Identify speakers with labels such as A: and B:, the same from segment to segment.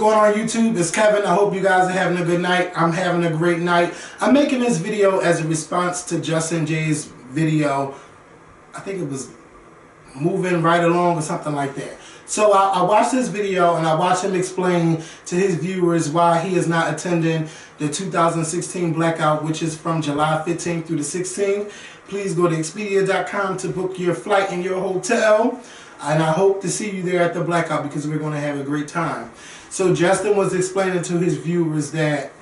A: going on YouTube? It's Kevin. I hope you guys are having a good night. I'm having a great night. I'm making this video as a response to Justin J's video. I think it was moving right along or something like that. So I watched this video and I watched him explain to his viewers why he is not attending the 2016 Blackout, which is from July 15th through the 16th. Please go to Expedia.com to book your flight and your hotel. And I hope to see you there at the Blackout because we're going to have a great time. So Justin was explaining to his viewers that,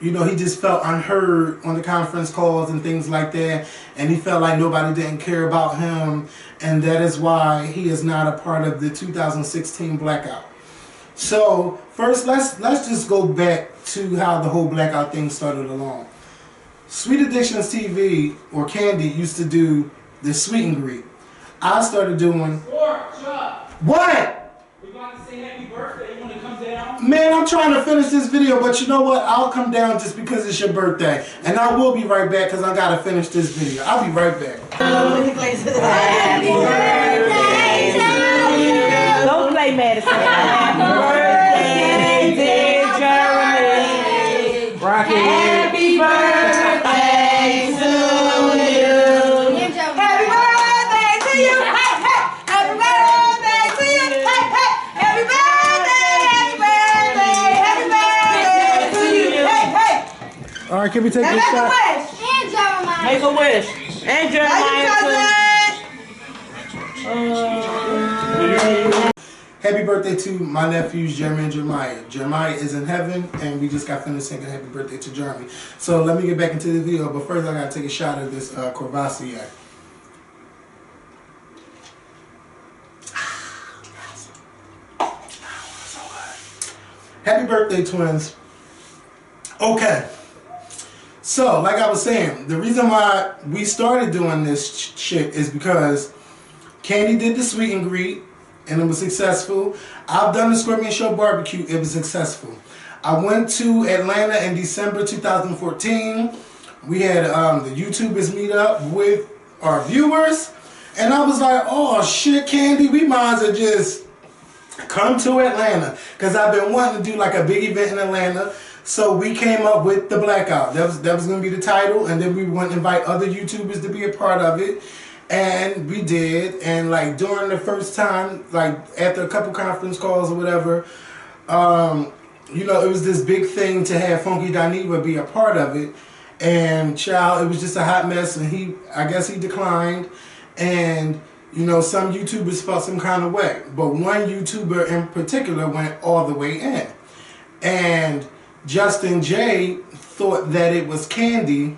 A: you know, he just felt unheard on the conference calls and things like that. And he felt like nobody didn't care about him. And that is why he is not a part of the 2016 Blackout. So first, let's just go back to how the whole Blackout thing started along. Sweet Addictions TV, or Candy, used to do the Sweet and Greet. I started doing... What?
B: We about to say happy birthday. You want to come down?
A: Man, I'm trying to finish this video, but you know what? I'll come down just because it's your birthday. And I will be right back because I got to finish this video. I'll be right back.
C: Happy birthday to you. Don't play Madison. Happy birthday, dear Jeremy. Rocky. Happy birthday to you. Happy birthday to you. Hey, hey. Happy birthday to you. Hey, hey. Happy birthday. Happy birthday. Happy birthday to you. Hey, hey.
A: All right, can we take this shot?
C: And Jeremiah. Make a wish. And Jeremiah.
A: Happy birthday to my nephews, Jeremy and Jeremiah. Jeremiah is in heaven, and we just got finished singing happy birthday to Jeremy. So let me get back into the video, but first I gotta take a shot of this Courvoisier. Happy birthday, twins. Okay. So, like I was saying, the reason why we started doing this shit is because Candy did the Sweet and Greet, and it was successful. I've done the Scorpion Show Barbecue, it was successful. I went to Atlanta in December 2014. We had the YouTubers meet up with our viewers, and I was like, oh shit, Candy, we might as well just come to Atlanta, because I've been wanting to do like a big event in Atlanta. So we came up with the Blackout. That was going to be the title, and then we went to invite other YouTubers to be a part of it. And we did, and like during the first time, like after a couple conference calls or whatever, you know, it was this big thing to have Funky Dineva be a part of it. And child, it was just a hot mess, and I guess he declined. And you know, some YouTubers felt some kind of way, but one YouTuber in particular went all the way in. And Justin J thought that it was Candy.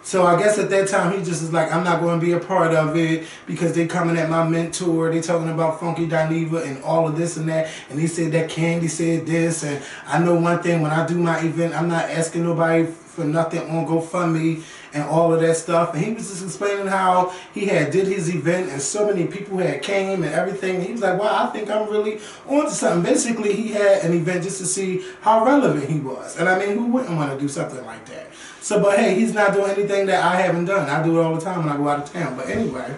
A: So I guess at that time he just was like, I'm not going to be a part of it because they coming at my mentor. They talking about Funky Dineva and all of this and that. And he said that Candy said this. And I know one thing, when I do my event, I'm not asking nobody for nothing on GoFundMe and all of that stuff. And he was just explaining how he had did his event and so many people had came and everything. And he was like, wow, I think I'm really onto something. Basically, he had an event just to see how relevant he was. And I mean, who wouldn't want to do something like that? So, but hey, he's not doing anything that I haven't done. I do it all the time when I go out of town. But anyway,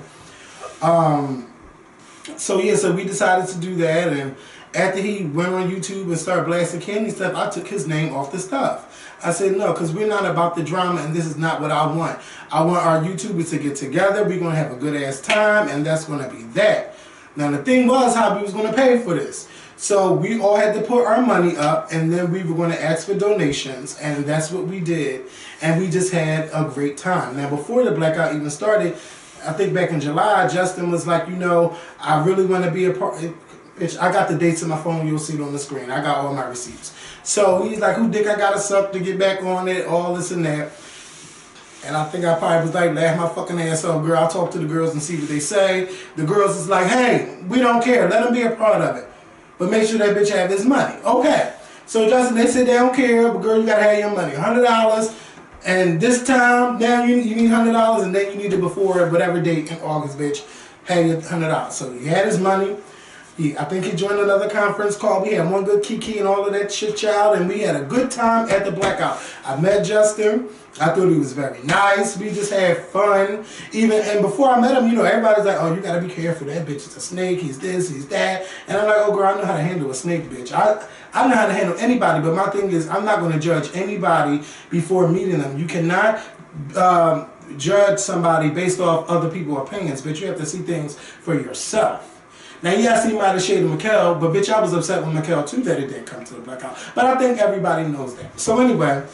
A: so yeah, so we decided to do that. And after he went on YouTube and started blasting Candy stuff, I took his name off the stuff. I said, no, because we're not about the drama, and this is not what I want. I want our YouTubers to get together. We're going to have a good-ass time, and that's going to be that. Now, the thing was how we was going to pay for this. So we all had to put our money up, and then we were going to ask for donations, and that's what we did. And we just had a great time. Now, before the Blackout even started, I think back in July, Justin was like, you know, I really want to be a part. I got the dates in my phone. You'll see it on the screen. I got all my receipts. So he's like, who dick I got to suck to get back on it, all this and that. And I think I probably was like, laugh my fucking ass off, girl. I'll talk to the girls and see what they say. The girls is like, hey, we don't care. Let them be a part of it. But make sure that bitch have his money. Okay. So Justin, they said they don't care, but girl, you got to have your money. $100. And this time, now you need $100, and then you need it before whatever date in August, bitch. Have your $100. So he had his money. I think he joined another conference call. We had one good kiki and all of that shit, child, and we had a good time at the Blackout. I met Justin. I thought he was very nice. We just had fun. And before I met him, you know, everybody's like, oh, you gotta be careful. That bitch is a snake. He's this, he's that. And I'm like, oh, girl, I know how to handle a snake, bitch. I know how to handle anybody, but my thing is, I'm not gonna judge anybody before meeting them. You cannot judge somebody based off other people's opinions, but you have to see things for yourself. Now, yes, he might have shaded Mikkel, but bitch, I was upset with Mikkel too that it didn't come to the Blackout. But I think everybody knows that. So anyway,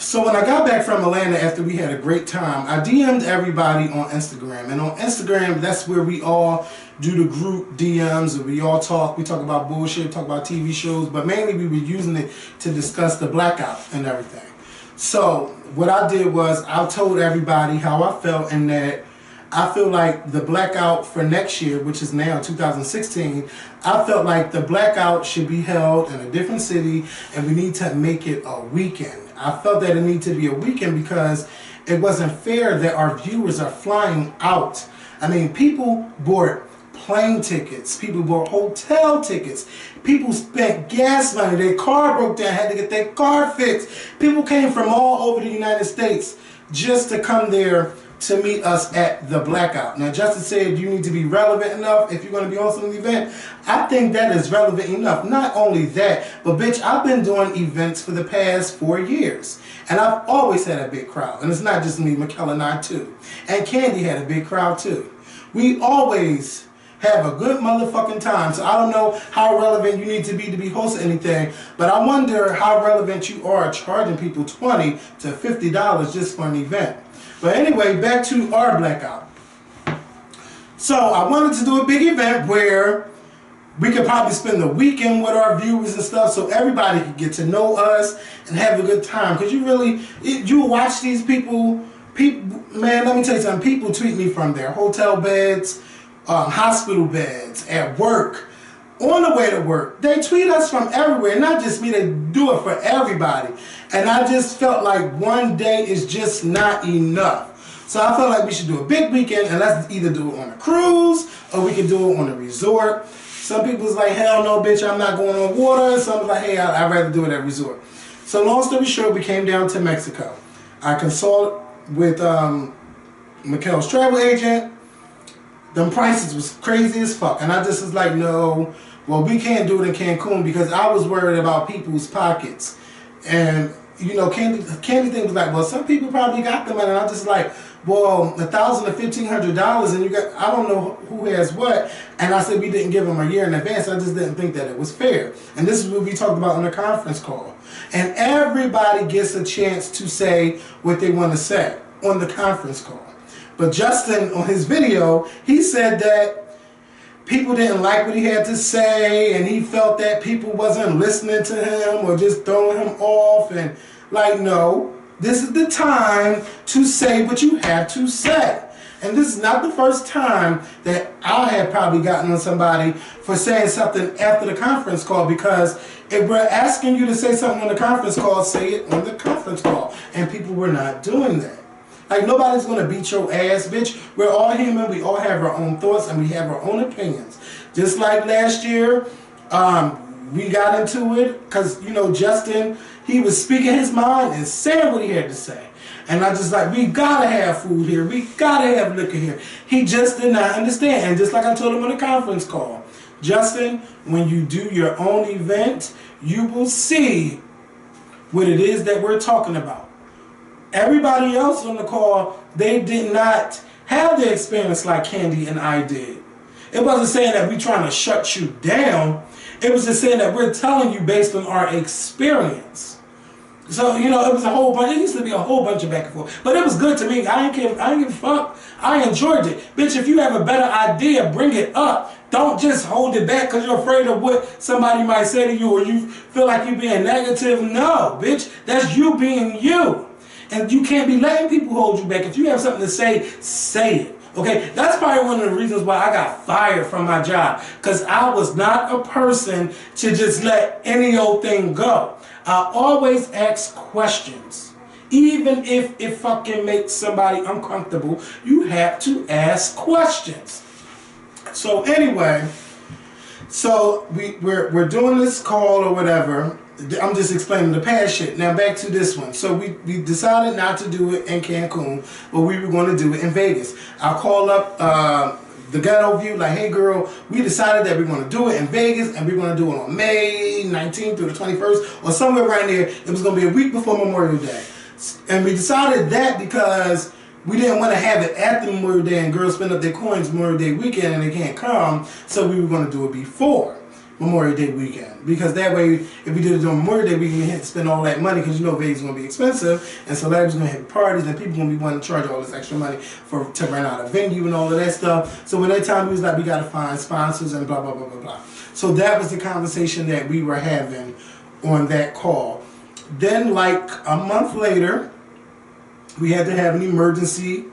A: so when I got back from Atlanta after we had a great time, I DM'd everybody on Instagram. And on Instagram, that's where we all do the group DMs, and we all talk. We talk about bullshit, talk about TV shows, but mainly we were using it to discuss the Blackout and everything. So what I did was I told everybody how I felt, and that I feel like the Blackout for next year, which is now 2016, I felt like the Blackout should be held in a different city, and we need to make it a weekend. I felt that it needed to be a weekend because it wasn't fair that our viewers are flying out. I mean, people bought plane tickets, people bought hotel tickets, people spent gas money, their car broke down, had to get their car fixed. People came from all over the United States just to come there to meet us at the Blackout. Now, Justin said you need to be relevant enough if you're going to be hosting an event. I think that is relevant enough. Not only that, but bitch, I've been doing events for the past 4 years. And I've always had a big crowd. And it's not just me, Mikkel and I too. And Candy had a big crowd too. We always have a good motherfucking time. So I don't know how relevant you need to be hosting anything, but I wonder how relevant you are charging people $20 to $50 just for an event. But anyway, back to our Blackout. So I wanted to do a big event where we could probably spend the weekend with our viewers and stuff, so everybody could get to know us and have a good time. Because you watch these people, man, let me tell you something. People tweet me from their hotel beds, hospital beds, at work, on the way to work. They tweet us from everywhere. Not just me, they do it for everybody. And I just felt like one day is just not enough. So I felt like we should do a big weekend, and let's either do it on a cruise or we can do it on a resort. Some people was like, hell no, bitch, I'm not going on water. Some was like, hey, I'd rather do it at a resort. So long story short, we came down to Mexico. I consulted with Mikkel's travel agent. Them prices was crazy as fuck. And I just was like, no, well, we can't do it in Cancun because I was worried about people's pockets. And, you know, Candy thing was like, well, some people probably got them. And I just like, well, $1,000 to $1,500 and you got, I don't know who has what. And I said we didn't give them a year in advance. I just didn't think that it was fair. And this is what we talked about on the conference call. And everybody gets a chance to say what they want to say on the conference call. But Justin, on his video, he said that people didn't like what he had to say, and he felt that people wasn't listening to him or just throwing him off. And like, no, this is the time to say what you have to say. And this is not the first time that I have probably gotten on somebody for saying something after the conference call, because if we're asking you to say something on the conference call, say it on the conference call. And people were not doing that. Like, nobody's going to beat your ass, bitch. We're all human. We all have our own thoughts and we have our own opinions. Just like last year, we got into it because, you know, Justin, he was speaking his mind and saying what he had to say. And I just like, we got to have food here. We got to have liquor here. He just did not understand. And just like I told him on the conference call, Justin, when you do your own event, you will see what it is that we're talking about. Everybody else on the call, they did not have the experience like Candy and I did. It wasn't saying that we're trying to shut you down. It was just saying that we're telling you based on our experience. So, you know, it was a whole bunch. It used to be a whole bunch of back and forth. But it was good to me. I didn't give a fuck. I enjoyed it. Bitch, if you have a better idea, bring it up. Don't just hold it back because you're afraid of what somebody might say to you or you feel like you're being negative. No, bitch. That's you being you. And you can't be letting people hold you back. If you have something to say, say it. Okay? That's probably one of the reasons why I got fired from my job. Because I was not a person to just let any old thing go. I always ask questions. Even if it fucking makes somebody uncomfortable, you have to ask questions. So anyway, So we're doing this call or whatever. I'm just explaining the past shit. Now back to this one. So we decided not to do it in Cancun, but we were going to do it in Vegas. I called up the ghetto view, like, hey girl, we decided that we're going to do it in Vegas, and we're going to do it on May 19th through the 21st, or somewhere right there. It was going to be a week before Memorial Day. And we decided that because we didn't want to have it at the Memorial Day and girls spend up their coins Memorial Day weekend and they can't come, so we were going to do it before Memorial Day weekend. Because that way, if we did it on Memorial Day weekend, we had to spend all that money, because you know Vegas is going to be expensive, and celebrities going to have parties, and people going to be wanting to charge all this extra money to rent out a venue and all of that stuff. So when that time, we was like, we got to find sponsors and blah, blah, blah, blah, blah. So that was the conversation that we were having on that call. Then like a month later, we had to have an emergency.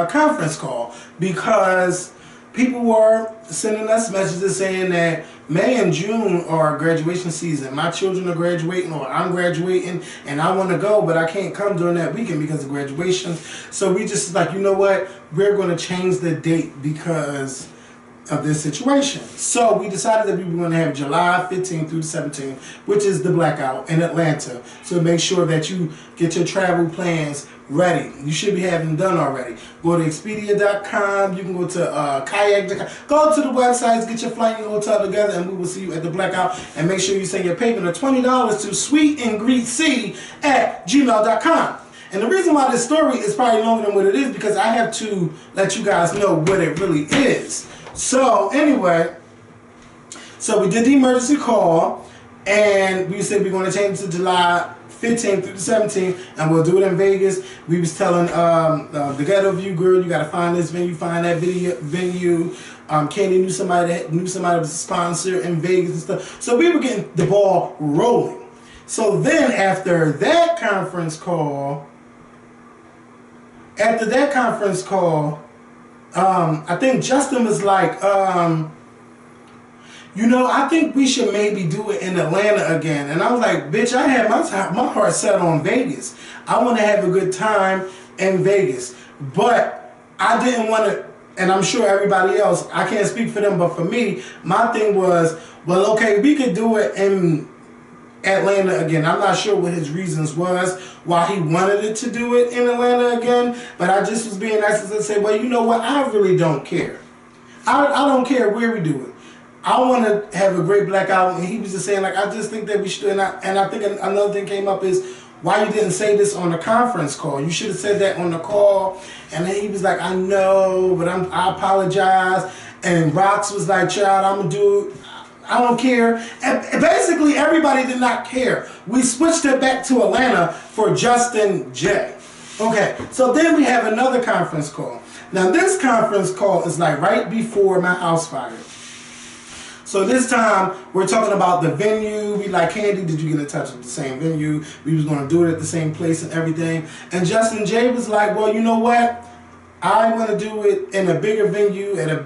A: Conference call, because people were sending us messages saying that May and June are graduation season. My children are graduating, or I'm graduating, and I want to go, but I can't come during that weekend because of graduation. So we just like, you know what? We're going to change the date because of this situation. So we decided that we were going to have July 15th through the 17th, which is the Blackout in Atlanta. So make sure that you get your travel plans ready. You should be having them done already. Go to Expedia.com. You can go to Kayak.com. Go to the websites, get your flight and your hotel together, and we will see you at the Blackout. And make sure you send your payment of $20 to sweetandgreetc@gmail.com. And the reason why this story is probably longer than what it is, because I have to let you guys know what it really is. So anyway, so we did the emergency call, and we said we're going to change it to July 15th through the 17th, and we'll do it in Vegas. We was telling the ghetto view girl, you got to find this venue, find that venue. Candy knew somebody that was a sponsor in Vegas and stuff. So we were getting the ball rolling. So then after that conference call, I think Justin was like, you know, I think we should maybe do it in Atlanta again. And I was like, bitch, I had my heart set on Vegas. I want to have a good time in Vegas. But I didn't want to, and I'm sure everybody else, I can't speak for them, but for me, my thing was, well, okay, we could do it in Atlanta again. I'm not sure what his reasons was why he wanted it to do it in Atlanta again, but I just was being nice and say, well, you know what, I really don't care. I don't care where we do it. I want to have a great Blackout. And he was just saying, like, I just think that we should. And I think another thing came up is why you didn't say this on the conference call. You should have said that on the call. And then he was like, I know, but I apologize. And Rox was like, child, I'm going to do it. I don't care. And basically, everybody did not care. We switched it back to Atlanta for Justin J. Okay, so then we have another conference call. Now, this conference call is like right before my house fire. So this time, we're talking about the venue. We like, Candy, did you get in touch with the same venue? We was going to do it at the same place and everything. And Justin J was like, well, you know what? I want to do it in a bigger venue, and a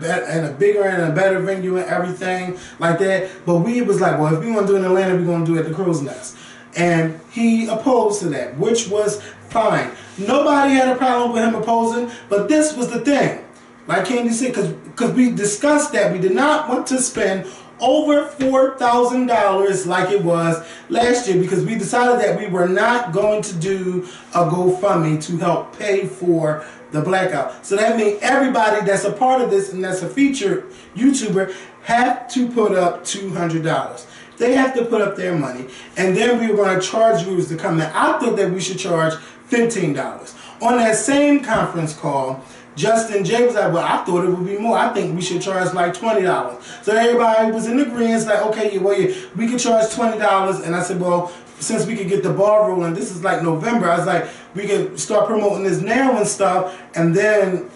A: bigger and a better venue and everything like that. But we was like, well, if we want to do it in Atlanta, we're going to do it at the Crow's Nest. And he opposed to that, which was fine. Nobody had a problem with him opposing, but this was the thing. Like Candy said, because we discussed that we did not want to spend over $4,000 like it was last year, because we decided that we were not going to do a GoFundMe to help pay for the Blackout. So that means everybody that's a part of this and that's a featured YouTuber have to put up $200. They have to put up their money, and then we were going to charge viewers to come in. I thought that we should charge $15. On that same conference call, Justin J was like, well, I thought it would be more. I think we should charge like $20. So everybody was in agreement, like, okay, we could charge $20. And I said, well, since we could get the ball rolling, this is like November, I was like, we could start promoting this now and stuff, and then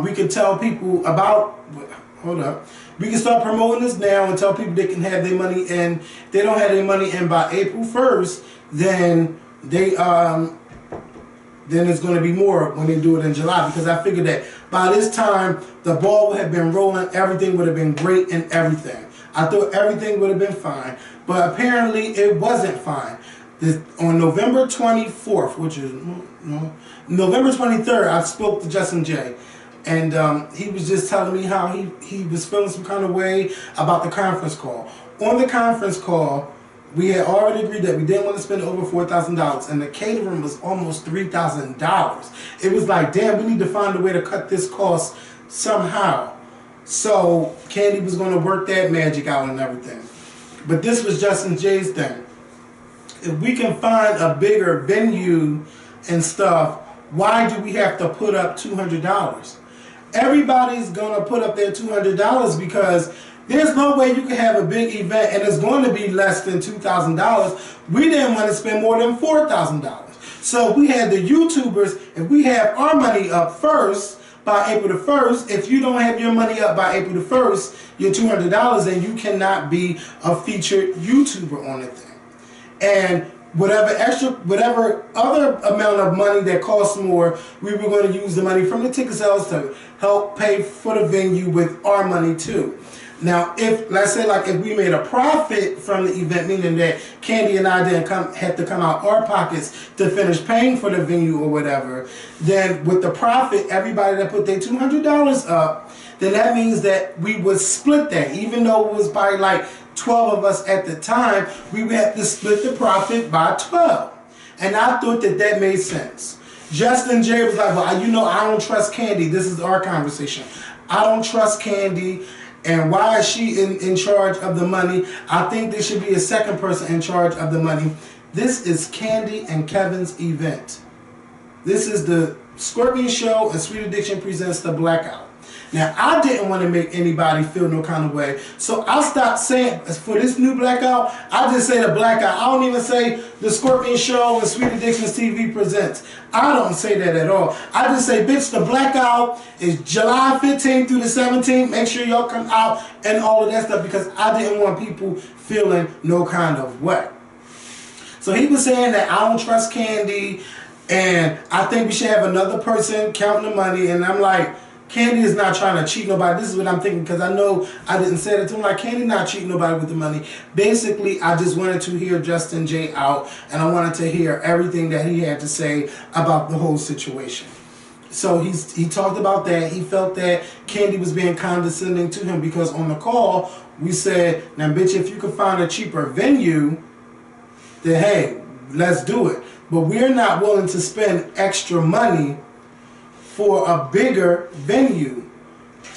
A: we could tell people about, we can start promoting this now and tell people they can have their money in. If they don't have their money in by April 1st, then then it's going to be more when they do it in July, because I figured that by this time the ball would have been rolling, everything would have been great and everything. I thought everything would have been fine, but apparently it wasn't fine. On November 24th, which is November 23rd, I spoke to Justin J. And he was just telling me how he was feeling some kind of way about the conference call. On the conference call, we had already agreed that we didn't want to spend over $4,000, and the catering was almost $3,000. It was like, damn, we need to find a way to cut this cost somehow. So Candy was going to work that magic out and everything. But this was Justin J's thing. If we can find a bigger venue and stuff, why do we have to put up $200? Everybody's going to put up their $200 because there's no way you can have a big event and it's going to be less than $2,000. We didn't want to spend more than $4,000. So we had the YouTubers, if we have our money up first, by April the 1st, if you don't have your money up by April the 1st, your $200, then you cannot be a featured YouTuber on the thing. And whatever other amount of money that costs more, we were going to use the money from the ticket sales to help pay for the venue with our money too. Now, if, let's say, like, if we made a profit from the event, meaning that Candy and I didn't have to come out our pockets to finish paying for the venue or whatever, then with the profit, everybody that put their $200 up, then that means that we would split that. Even though it was probably like 12 of us at the time, we would have to split the profit by 12. And I thought that that made sense. Justin J was like, well, you know, I don't trust Candy. This is our conversation. I don't trust Candy. And why is she in charge of the money? I think there should be a second person in charge of the money. This is Candy and Kevin's event. This is the Scorpion Show and Sweet Addiction presents the Blackout. Now, I didn't want to make anybody feel no kind of way, so I stopped saying, for this new Blackout, I just say the Blackout. I don't even say the Scorpion Show and Sweet Addictions TV presents. I don't say that at all. I just say, bitch, the Blackout is July 15th through the 17th. Make sure y'all come out and all of that stuff, because I didn't want people feeling no kind of way. So he was saying that I don't trust Candy, and I think we should have another person counting the money, and I'm like, Candy is not trying to cheat nobody. This is what I'm thinking, because I know I didn't say it to him. Like, Candy not cheating nobody with the money. Basically, I just wanted to hear Justin J out, and I wanted to hear everything that he had to say about the whole situation. So he talked about that. He felt that Candy was being condescending to him, because on the call, we said, now, bitch, if you could find a cheaper venue, then, hey, let's do it. But we're not willing to spend extra money for a bigger venue.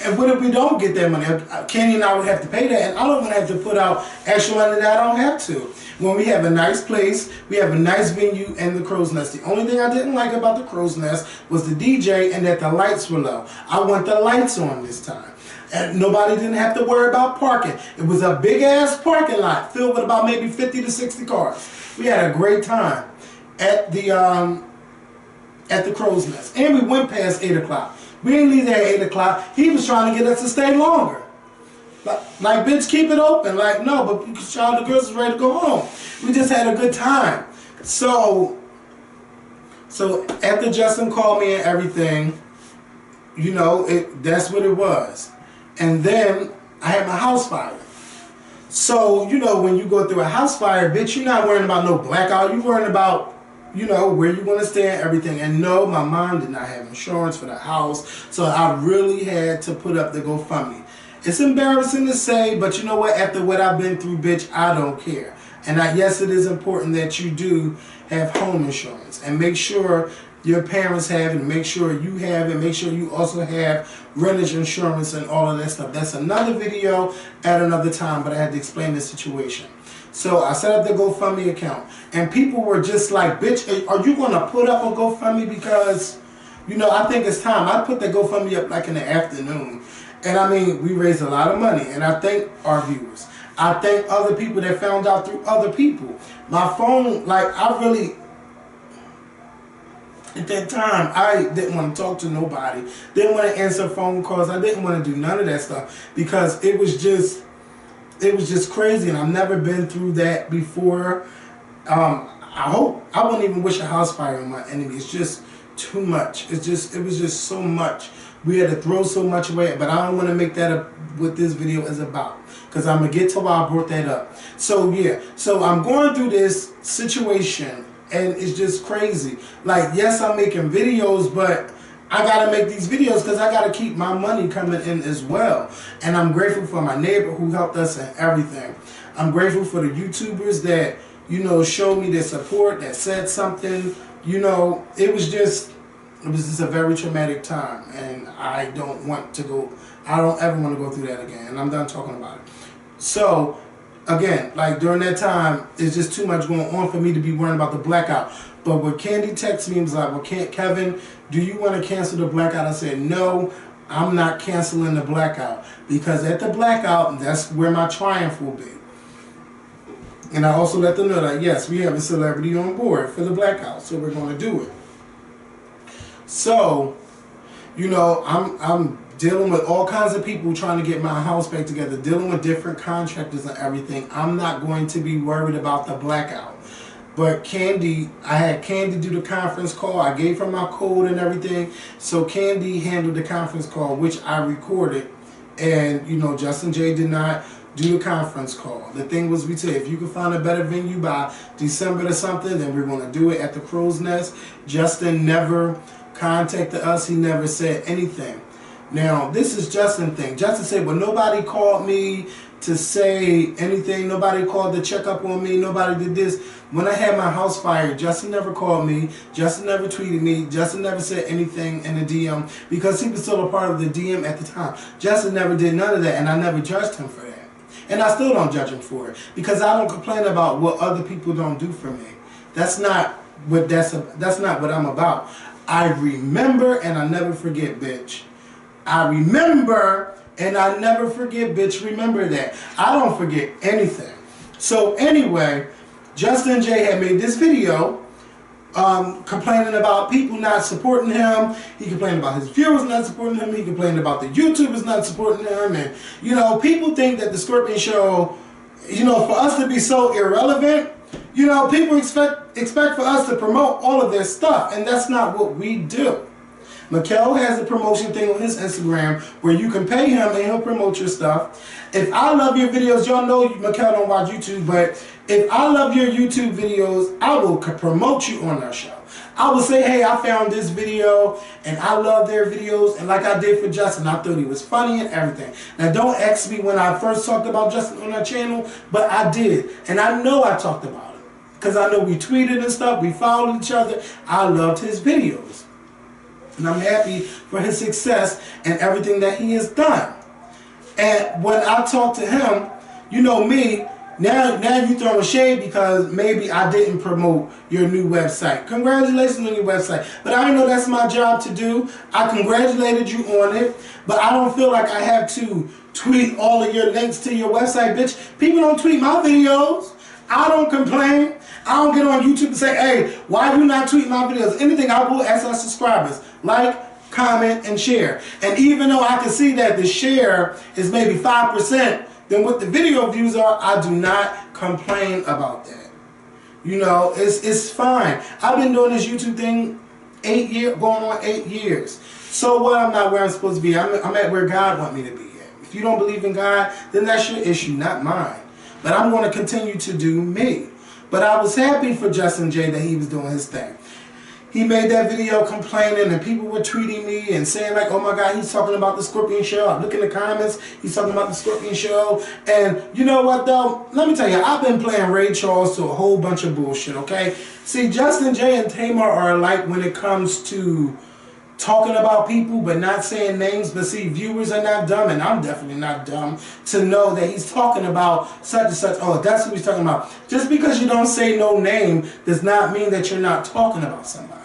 A: And what if we don't get that money? Candy and I would have to pay that, and I don't want to have to put out extra money that I don't have to. When we have a nice place, we have a nice venue, and the Crow's Nest. The only thing I didn't like about the Crow's Nest was the DJ and that the lights were low. I want the lights on this time. And nobody didn't have to worry about parking. It was a big-ass parking lot filled with about maybe 50 to 60 cars. We had a great time at the Crow's Nest. And we went past 8 o'clock. We didn't leave there at 8 o'clock. He was trying to get us to stay longer. Like, bitch, keep it open. Like, no, but the girls was ready to go home. We just had a good time. So after Justin called me and everything, you know, that's what it was. And then I had my house fire. So, you know, when you go through a house fire, bitch, you're not worrying about no blackout. You're worrying about, you know, where you want to stay and everything. And no, my mom did not have insurance for the house, so I really had to put up the GoFundMe. It's embarrassing to say, but you know what? After what I've been through, bitch, I don't care. And yes, it is important that you do have home insurance. And make sure your parents have it, make sure you have it, make sure you also have renter's insurance and all of that stuff. That's another video at another time, but I had to explain the situation. So I set up the GoFundMe account, and people were just like, bitch, are you going to put up a GoFundMe? Because, you know, I think it's time. I put the GoFundMe up like in the afternoon. And I mean, we raised a lot of money, and I thank our viewers. I thank other people that found out through other people. My phone, like, I really, at that time, I didn't want to talk to nobody. Didn't want to answer phone calls. I didn't want to do none of that stuff, because it was just crazy, and I've never been through that before. I wouldn't even wish a house fire on my enemy. It's just too much. It was just so much. We had to throw so much away, but I don't want to make that what this video is about, because I'm going to get to why I brought that up. So yeah, so I'm going through this situation, and it's just crazy. Like, yes, I'm making videos, but I gotta make these videos because I gotta keep my money coming in as well. And I'm grateful for my neighbor who helped us and everything. I'm grateful for the YouTubers that, you know, showed me their support, that said something. You know, it was just a very traumatic time, and I don't ever want to go through that again, and I'm done talking about it. So, again, like during that time, it's just too much going on for me to be worrying about the blackout. But when Candy texted me and was like, well, Kevin, do you want to cancel the blackout? I said, no, I'm not canceling the blackout, because at the blackout, that's where my triumph will be. And I also let them know that, yes, we have a celebrity on board for the blackout, so we're going to do it. So, you know, I'm dealing with all kinds of people trying to get my house back together, dealing with different contractors and everything. I'm not going to be worried about the blackout. But Candy, I had Candy do the conference call. I gave her my code and everything. So Candy handled the conference call, which I recorded. And, you know, Justin J did not do the conference call. The thing was, we said, if you can find a better venue by December or something, then we're going to do it at the Crow's Nest. Justin never contacted us. He never said anything. Now, this is Justin's thing. Justin said, well, nobody called me to say anything. Nobody called to check up on me. Nobody did this. When I had my house fired, Justin never called me. Justin never tweeted me. Justin never said anything in the DM, because he was still a part of the DM at the time. Justin never did none of that, and I never judged him for that. And I still don't judge him for it, because I don't complain about what other people don't do for me. That's not what I'm about. I remember and I never forget, bitch. I remember and I never forget, bitch. Remember that. I don't forget anything. So anyway, Justin J had made this video complaining about people not supporting him. He complained about his viewers not supporting him. He complained about the YouTubers not supporting him. And, you know, people think that the Scorpion Show, you know, for us to be so irrelevant, you know, people expect for us to promote all of their stuff, and that's not what we do. Mikkel has a promotion thing on his Instagram where you can pay him and he'll promote your stuff. If I love your videos, y'all know Mikkel don't watch YouTube, but if I love your YouTube videos, I will promote you on our show. I will say, hey, I found this video and I love their videos, and like I did for Justin, I thought he was funny and everything. Now, don't ask me when I first talked about Justin on our channel, but I did, and I know I talked about it because I know we tweeted and stuff, we followed each other. I loved his videos, and I'm happy for his success and everything that he has done. And when I talk to him, you know me, now you throwing shade because maybe I didn't promote your new website. Congratulations on your website. But I know that's my job to do. I congratulated you on it, but I don't feel like I have to tweet all of your links to your website, bitch. People don't tweet my videos. I don't complain. I don't get on YouTube and say, hey, why do you not tweet my videos? Anything, I will ask our subscribers. Like, comment, and share. And even though I can see that the share is maybe 5% than what the video views are, I do not complain about that. You know, it's fine. I've been doing this YouTube thing 8 years, going on 8 years. So what? I'm not where I'm supposed to be. I'm at where God wants me to be at. If you don't believe in God, then that's your issue, not mine. But I'm going to continue to do me. But I was happy for Justin J that he was doing his thing. He made that video complaining, and people were tweeting me and saying like, oh my God, he's talking about the Scorpion Show. I look in the comments, he's talking about the Scorpion Show. And you know what though? Let me tell you, I've been playing Ray Charles to a whole bunch of bullshit, okay? See, Justin J and Tamar are alike when it comes to talking about people but not saying names. But see, viewers are not dumb, and I'm definitely not dumb to know that he's talking about such and such. Oh, that's who he's talking about. Just because you don't say no name does not mean that you're not talking about somebody.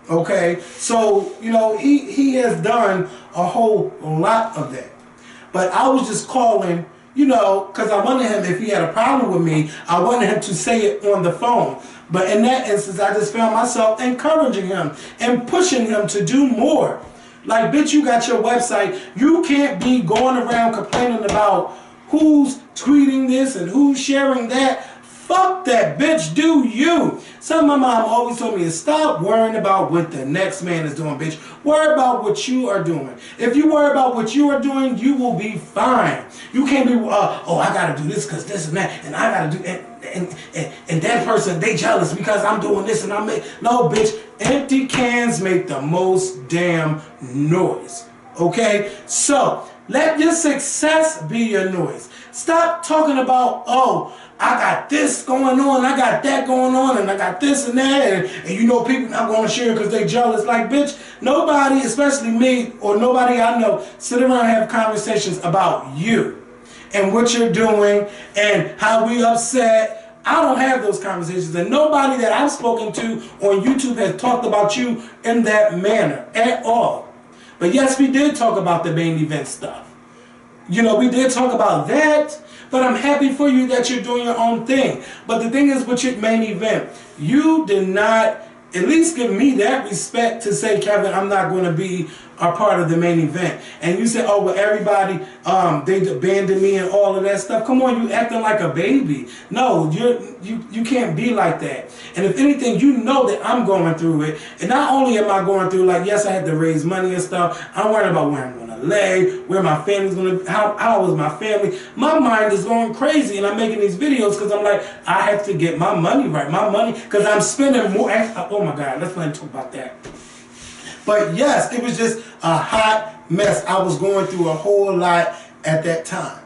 A: Okay, so you know he has done a whole lot of that. But I was just calling, you know, because I wanted him, if he had a problem with me, I wanted him to say it on the phone. But in that instance, I just found myself encouraging him and pushing him to do more. Like, bitch, you got your website. You can't be going around complaining about who's tweeting this and who's sharing that. Fuck that, bitch. Do you. Something my mom always told me is stop worrying about what the next man is doing, bitch. Worry about what you are doing. If you worry about what you are doing, you will be fine. You can't be, oh, I got to do this because this and that, and I got to do, and that person, they jealous because I'm doing this and I'm, no, bitch. empty cans make the most damn noise. Okay? So, let your success be your noise. Stop talking about, oh, I got this going on, I got that going on, and I got this and that, and you know people not going to share because they jealous. Like, bitch, nobody, especially me or nobody I know, sit around and have conversations about you and what you're doing and how we upset. I don't have those conversations, and nobody that I've spoken to on YouTube has talked about you in that manner at all. But yes, we did talk about the main event stuff. You know, we did talk about that, but I'm happy for you that you're doing your own thing. But the thing is, with your main event, you did not at least give me that respect to say, Kevin, I'm not going to be a part of the main event. And you said, oh, well, everybody, they abandoned me and all of that stuff. Come on, you acting like a baby. No, you can't be like that. And if anything, you know that I'm going through it. And not only am I going through, like, yes, I had to raise money and stuff. I'm worried about where I'm going to lay, where my family's going to, how is my family. My mind is going crazy, and I'm making these videos because I'm like, I have to get my money right. My money, because I'm spending more. Oh my God, let's not talk about that. But yes, it was just a hot mess. I was going through a whole lot at that time.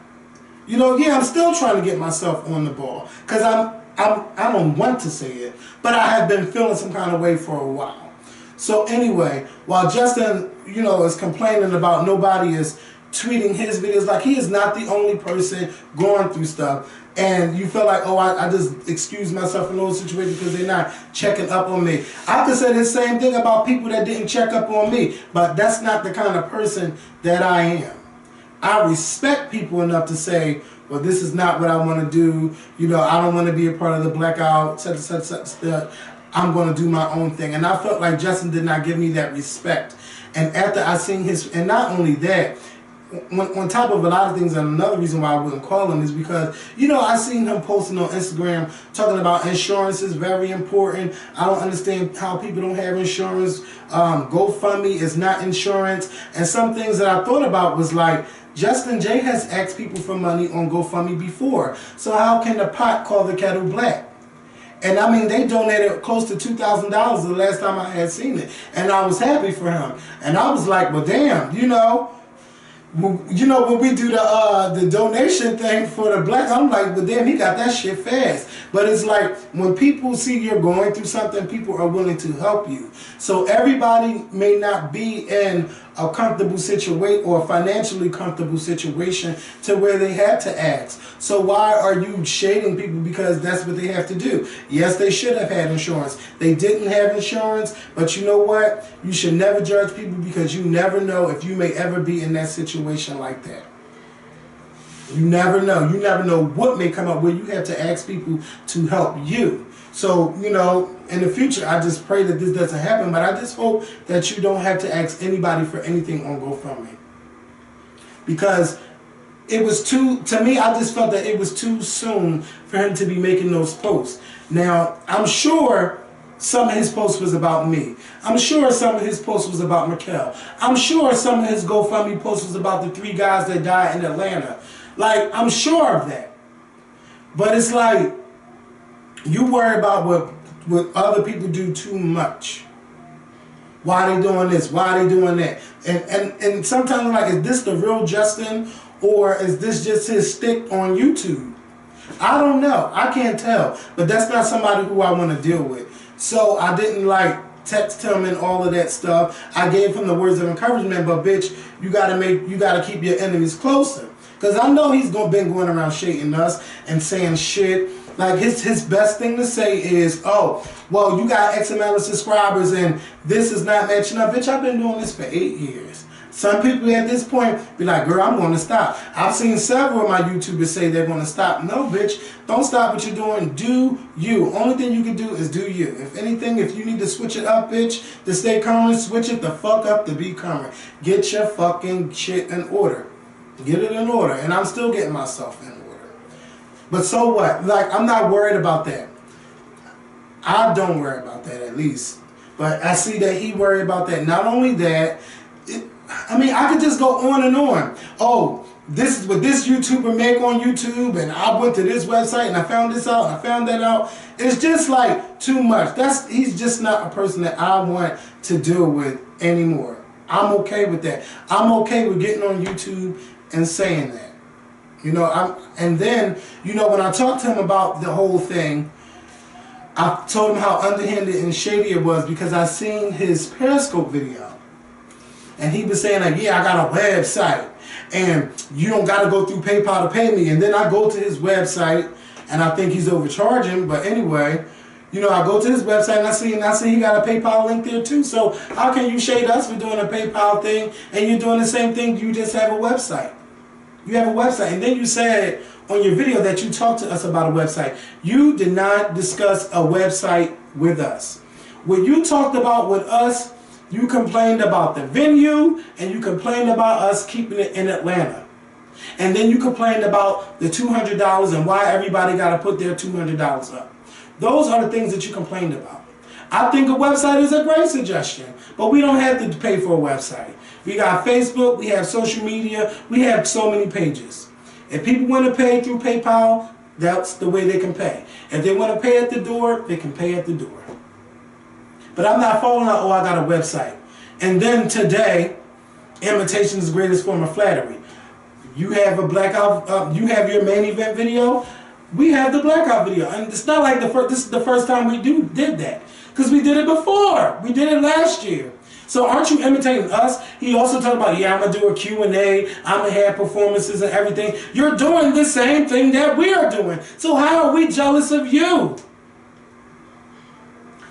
A: You know, yeah, I'm still trying to get myself on the ball because I don't want to say it, but I have been feeling some kind of way for a while. So anyway, while Justin, you know, is complaining about nobody is tweeting his videos, like he is not the only person going through stuff. And you feel like, oh, I just excuse myself in those situations because they're not checking up on me. I could say the same thing about people that didn't check up on me, but that's not the kind of person that I am. I respect people enough to say, well, this is not what I want to do. You know, I don't want to be a part of the Blackout, such. I'm going to do my own thing. And I felt like Justin did not give me that respect. And after I seen his, and not only that, on top of a lot of things, and another reason why I wouldn't call him is because, you know, I seen him posting on Instagram talking about insurance is very important. I don't understand how people don't have insurance. GoFundMe is not insurance. And some things that I thought about was like, Justin J has asked people for money on GoFundMe before. So how can the pot call the kettle black? And I mean, they donated close to $2,000 the last time I had seen it. And I was happy for him. And I was like, well, damn, you know, when we do the donation thing for the blacks, I'm like, but damn, he got that shit fast. But it's like when people see you're going through something, people are willing to help you. So everybody may not be in a comfortable situation or a financially comfortable situation to where they had to ask. So why are you shading people because that's what they have to do? Yes, they should have had insurance. They didn't have insurance, but you know what? You should never judge people because you never know if you may ever be in that situation like that. You never know. You never know what may come up where you have to ask people to help you. So, you know, in the future, I just pray that this doesn't happen, but I just hope that you don't have to ask anybody for anything on GoFundMe. Because it was to me, I just felt that it was too soon for him to be making those posts. Now, I'm sure some of his posts was about me. I'm sure some of his posts was about Mikkel. I'm sure some of his GoFundMe posts was about the 3 guys that died in Atlanta. Like, I'm sure of that. But it's like, you worry about what other people do too much. Why they doing this? Why they doing that? And sometimes I'm like, is this the real Justin? Or is this just his stick on YouTube? I don't know. I can't tell. But that's not somebody who I want to deal with. So I didn't like text him and all of that stuff. I gave him the words of encouragement, but bitch, you gotta keep your enemies closer. Because I know he's been going around shading us and saying shit. Like his best thing to say is, oh, well, you got X amount of subscribers and this is not matching up. Bitch, I've been doing this for 8 years. Some people at this point be like, girl, I'm going to stop. I've seen several of my YouTubers say they're going to stop. No, bitch, don't stop what you're doing. Do you. Only thing you can do is do you. If anything, if you need to switch it up, bitch, to stay current, switch it the fuck up to be current. Get your fucking shit in order. Get it in order. And I'm still getting myself in order. But so what? Like, I'm not worried about that. I don't worry about that, at least. But I see that he worried about that. Not only that, I mean, I could just go on and on. Oh, this is what this YouTuber make on YouTube, and I went to this website and I found this out and I found that out. It's just like too much. He's just not a person that I want to deal with anymore. I'm okay with that. I'm okay with getting on YouTube and saying that. You know, and then, you know, when I talked to him about the whole thing, I told him how underhanded and shady it was because I seen his Periscope video. And he was saying like, yeah, I got a website and you don't got to go through PayPal to pay me. And then I go to his website and I think he's overcharging. But anyway, you know, I go to his website and I see he got a PayPal link there too. So how can you shade us for doing a PayPal thing and you're doing the same thing? You just have a website. You have a website. And then you said on your video that you talked to us about a website. You did not discuss a website with us. What you talked about with us, you complained about the venue and you complained about us keeping it in Atlanta. And then you complained about the $200 and why everybody got to put their $200 up. Those are the things that you complained about. I think a website is a great suggestion, but we don't have to pay for a website. We got Facebook, we have social media, we have so many pages. If people want to pay through PayPal, that's the way they can pay. If they want to pay at the door, they can pay at the door. But I'm not following out, oh, I got a website. And then today, imitation is the greatest form of flattery. You have a blackout, you have your main event video, we have the blackout video. And it's not like this is the first time we did that. Because we did it before. We did it last year. So aren't you imitating us? He also talked about, yeah, I'm going to do a Q&A, I'm going to have performances and everything. You're doing the same thing that we are doing. So how are we jealous of you?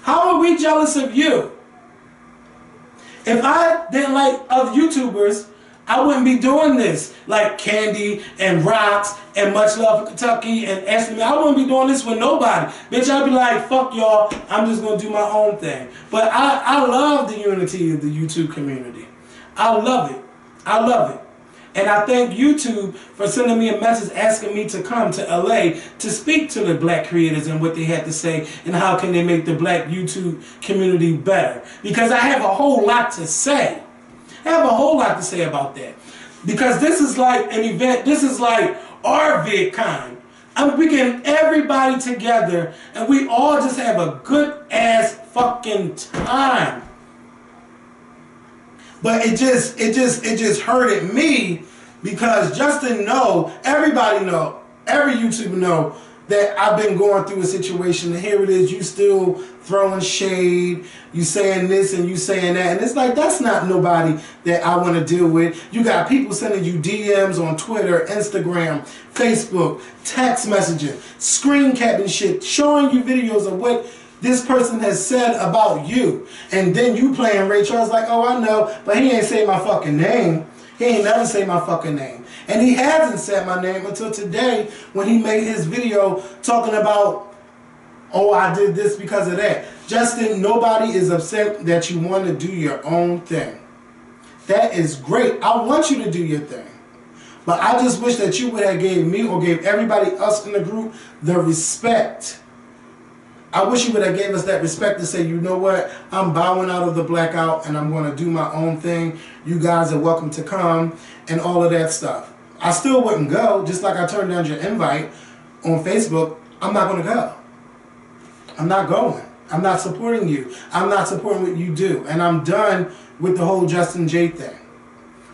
A: How are we jealous of you? If I didn't like other YouTubers, I wouldn't be doing this. Like Candy and Rocks and Much Love for Kentucky and Ashley. I wouldn't be doing this with nobody. Bitch, I'd be like, fuck y'all, I'm just going to do my own thing. But I love the unity of the YouTube community. I love it. I love it. And I thank YouTube for sending me a message asking me to come to LA to speak to the black creators and what they had to say and how can they make the black YouTube community better. Because I have a whole lot to say. I have a whole lot to say about that. Because this is like an event, this is like our VidCon. We getting everybody together and we all just have a good ass fucking time. But it just hurted me because Justin everybody know, every YouTuber know that I've been going through a situation and here it is, you still throwing shade, you saying this and you saying that, and it's like, that's not nobody that I want to deal with. You got people sending you DMs on Twitter, Instagram, Facebook, text messaging, screen capping shit, showing you videos of what this person has said about you, and then you playing Ray Charles like, oh, I know, but he ain't say my fucking name. He ain't never say my fucking name. And he hasn't said my name until today when he made his video talking about, oh, I did this because of that. Justin, nobody is upset that you want to do your own thing. That is great. I want you to do your thing. But I just wish that you would have gave me or gave everybody else in the group the respect. I wish you would have gave us that respect to say, you know what, I'm bowing out of the blackout and I'm going to do my own thing. You guys are welcome to come and all of that stuff. I still wouldn't go, just like I turned down your invite on Facebook. I'm not going to go. I'm not going. I'm not supporting you. I'm not supporting what you do. And I'm done with the whole Justin J thing.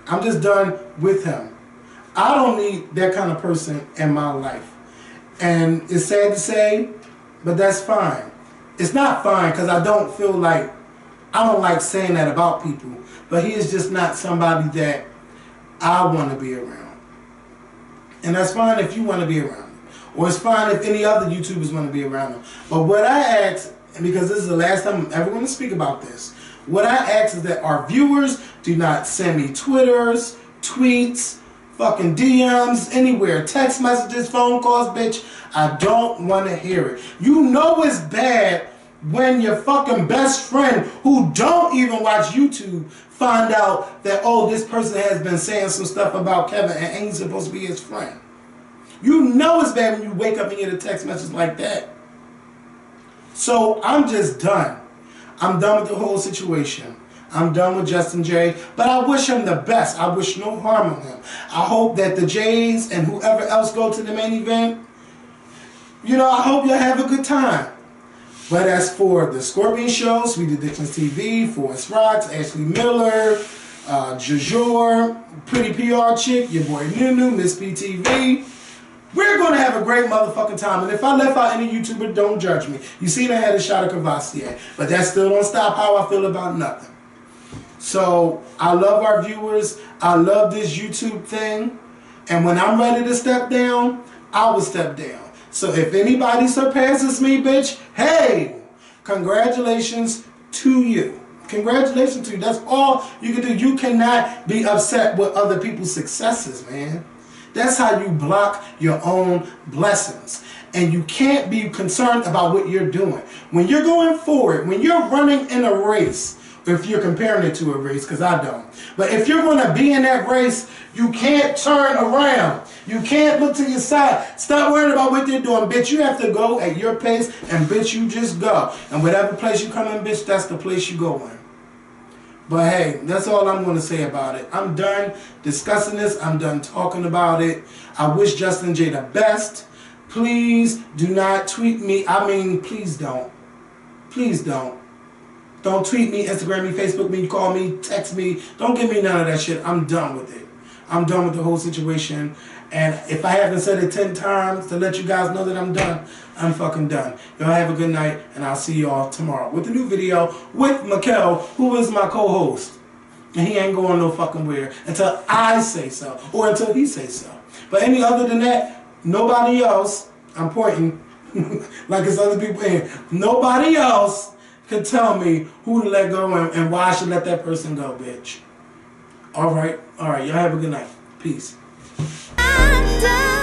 A: I'm just done with him. I don't need that kind of person in my life. And it's sad to say, but that's fine. It's not fine because I don't like saying that about people. But he is just not somebody that I want to be around. And that's fine if you want to be around him. Or it's fine if any other YouTubers want to be around him. But what I ask, because this is the last time I'm ever going to speak about this, what I ask is that our viewers do not send me Twitters, tweets, fucking DMs, anywhere, text messages, phone calls, bitch. I don't want to hear it. You know it's bad when your fucking best friend who don't even watch YouTube find out that, oh, this person has been saying some stuff about Kevin and ain't supposed to be his friend. You know it's bad when you wake up and get a text message like that. So I'm just done. I'm done with the whole situation. I'm done with Justin J. But I wish him the best. I wish no harm on him. I hope that the Jays and whoever else go to the main event, you know, I hope y'all have a good time. But as for the Scorpion Show, Sweet Addictions TV, Forrest Rocks, Ashley Miller, Jajor, Pretty PR Chick, your boy Nunu, Miss PTV, we're going to have a great motherfucking time. And if I left out any YouTuber, don't judge me. You see, I had a shot of Cavassier. But that still don't stop how I feel about nothing. So, I love our viewers. I love this YouTube thing. And when I'm ready to step down, I will step down. So if anybody surpasses me, bitch, hey, congratulations to you. Congratulations to you. That's all you can do. You cannot be upset with other people's successes, man. That's how you block your own blessings. And you can't be concerned about what you're doing. When you're going forward, when you're running in a race, if you're comparing it to a race, because I don't. But if you're going to be in that race, you can't turn around. You can't look to your side. Stop worrying about what they're doing, bitch. You have to go at your pace, and bitch, you just go. And whatever place you come in, bitch, that's the place you go in. But hey, that's all I'm going to say about it. I'm done discussing this. I'm done talking about it. I wish Justin J the best. Please do not tweet me. I mean, please don't. Please don't. Don't tweet me, Instagram me, Facebook me, call me, text me. Don't give me none of that shit. I'm done with it. I'm done with the whole situation. And if I haven't said it 10 times to let you guys know that I'm done, I'm fucking done. Y'all have a good night, and I'll see y'all tomorrow with a new video with Mikkel, who is my co-host. And he ain't going no fucking where until I say so, or until he says so. But any other than that, nobody else, I'm pointing, like it's other people in, nobody else can tell me who to let go and why I should let that person go, bitch. All right. Y'all have a good night. Peace.
D: I'm done.